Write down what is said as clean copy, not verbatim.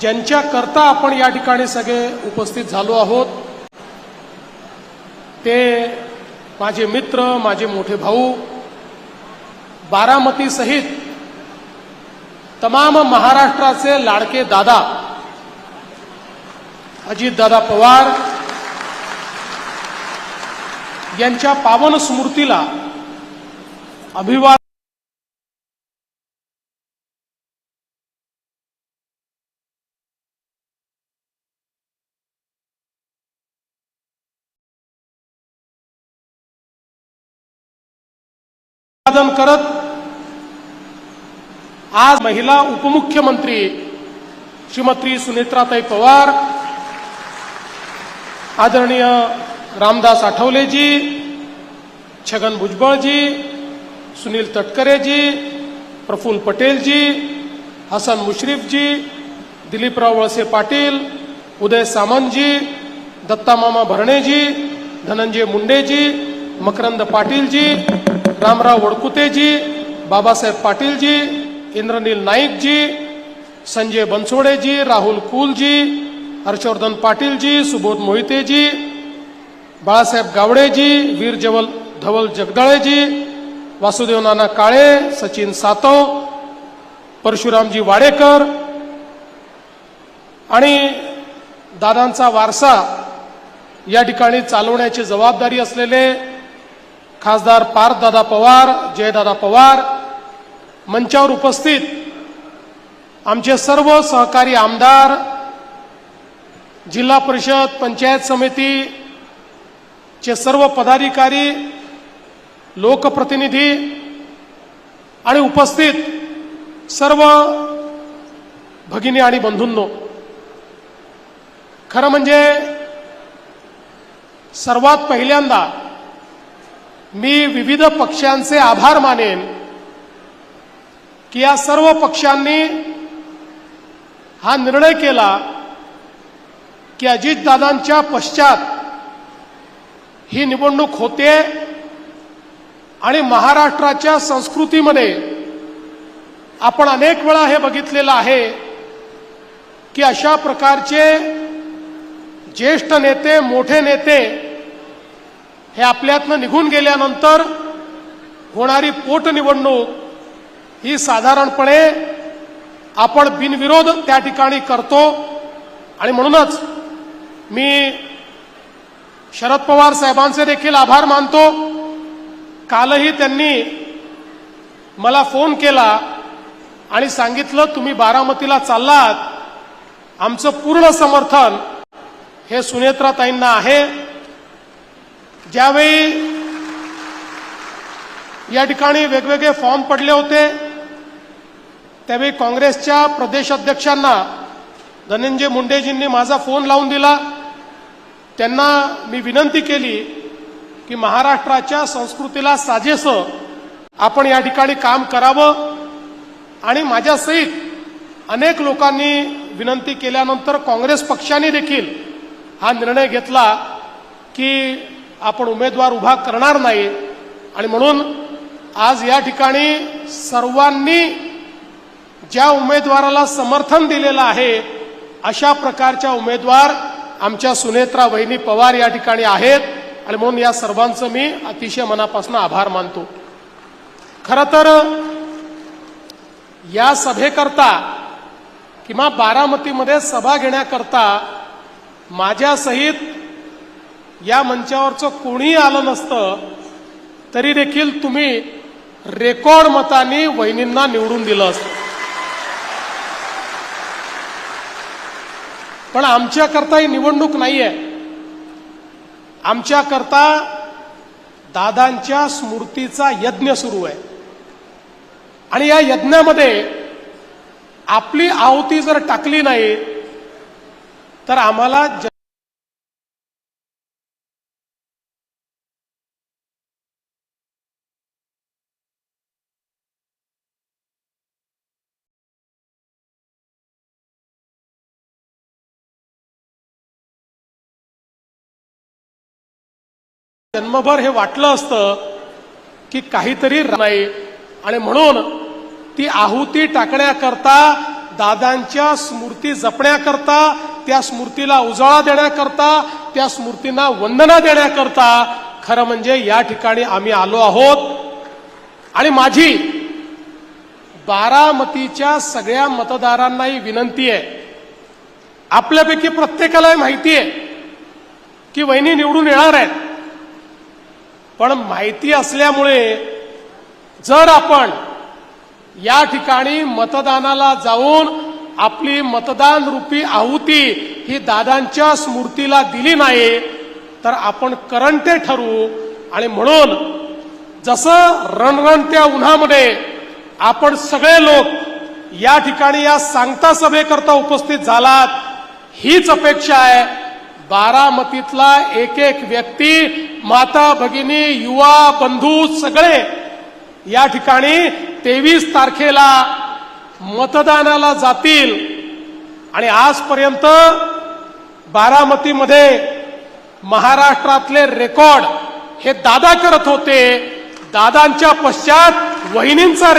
ज्यांच्या करता आपण या ठिकाणी सगळे उपस्थित झालो आहोत ते माझे मित्र, माझे मोठे भाऊ, बारामती सहित तमाम महाराष्ट्राचे लाडके दादा अजितदादा पवार यांच्या पावन स्मृतीला अभिवादन करत आज महिला उपमुख्यमंत्री श्रीमती सुनेत्राताई पवार, आदरणीय रामदास आठवलेजी, छगन भुजबळजी, सुनील तटकरेजी, प्रफुल्ल पटेलजी, हसन मुश्रीफजी, दिलीपराव वळसे पाटील, उदय सामंतजी, दत्तामामा भरणेजी, धनंजय मुंडेजी, मकरंद पाटीलजी, रामराव वडकुतेजी, बाबासाहेब पाटीलजी, इंद्रनील नाईकजी, संजय बनसोडेजी, राहुल कुलजी, हर्षवर्धन पाटीलजी, सुबोध मोहितेजी, बाळासाहेब गावडेजी, वीर धवल जगदाळेजी, वासुदेव नाना काळे, सचिन सातव, परशुरामजी वाडेकर आणि दादांचा वारसा या ठिकाणी चालवण्याची जबाबदारी असलेले खासदार पार्थदादा पवार, जयदादा पवार, मंचावर उपस्थित आमचे सर्व सहकारी आमदार, जिल्हा परिषद, पंचायत समिती चे सर्व पदाधिकारी, लोकप्रतिनिधी आणि उपस्थित सर्व भगिनी आणि बंधूंनो, खरं म्हणजे सर्वात पहिल्यांदा मी विविध पक्षांचे आभार मानेन की या सर्व पक्षांनी हा निर्णय केला की अजितदादांच्या पश्चात ही निवडणूक होते आणि महाराष्ट्राच्या संस्कृतीमध्ये आपण अनेक वेळा हे बघितलेलं आहे की अशा प्रकारचे ज्येष्ठ नेते, मोठे नेते हे आपल्यातनं निघून गेल्यानंतर होणारी पोटनिवडणूक ही साधारणपणे आपण बिनविरोध त्या ठिकाणी करतो आणि म्हणूनच मी शरद पवार साहेबांचे देखील आभार मानतो। कालही त्यांनी मला फोन केला आणि सांगितलं तुम्ही बारामतीला चाललात, आमचं पूर्ण समर्थन हे सुनेत्राताईंना आहे। ज्यावेळी या ठिकाणी वेगवेगळे फॉर्म पडले होते त्यावेळी काँग्रेसच्या प्रदेश अध्यक्षांना धनंजय मुंडेजींनी माझा फोन लावून दिला। त्यांना मी विनंती केली की महाराष्ट्राच्या संस्कृतीला साजेसं आपण या ठिकाणी काम करावं आणि माझ्यासहित अनेक लोकांनी विनंती केल्यानंतर काँग्रेस पक्षाने देखील हा निर्णय घेतला की आपण उमेदवार उभा करणार नाही आणि म्हणून आज या ठिकाणी सर्वांनी ज्या उमेदवाराला समर्थन दिलेलं आहे अशा प्रकारच्या उमेदवार आमच्या सुनेत्रा वहिनी पवार या ठिकाणी आहेत आणि म्हणून या सर्वांचं मी अतिशय मनापासून आभार मानतो। खरं तर या सभेकरता किंवा बारामतीमध्ये सभा घेण्याकरता माझ्यासहित या मंचावरचं कोणीही आलं नसतं तरी देखील तुम्ही रेकॉर्ड मतांनी वहिनींना निवडून दिलं असतं। पण आमच्याकरता ही निवडणूक नाहीये, आमच्याकरता दादांच्या स्मृतीचा यज्ञ सुरू आहे आणि या यज्ञामध्ये आपली आहुती जर टाकली नाही तर आम्हाला जन्मभर हे वाटलं असतं की काहीतरी नाही आणि म्हणून ती आहुती टाकण्याकरता दादांच्या स्मृती जपण्याकरता, त्या स्मृतीला उजाळा देण्याकरता, त्या स्मृतींना वंदना देण्याकरता खरं म्हणजे या ठिकाणी आम्ही आलो आहोत. आणि माझी बारामतीच्या सगळ्या मतदारांनाही विनंती आहे, आपल्यापैकी प्रत्येकाला माहिती आहे की वहिनी निवडून येणार आहेत, पण माहिती असल्यामुळे जर आपण या ठिकाणी मतदानाला जाऊन आपली मतदान रूपी आहुती ही दादांच्या स्मृतीला दिली नाही तर आपण करंटे ठरू. आणि म्हणून जसं रणरणत्या उन्हामध्ये आपण सगळे लोक या ठिकाणी या सांगता सभेकरता उपस्थित झालात, हीच अपेक्षा आहे बारामतीतला एक एक व्यक्ती, माता भगिनी, युवा बंधू सगळे या ठिकाणी 23 तारखेला मतदानाला जातील. आणि आजपर्यंत बारामतीमध्ये महाराष्ट्रातले रेकॉर्ड हे दादा करत होते, दादांच्या पश्चात वहिनींचा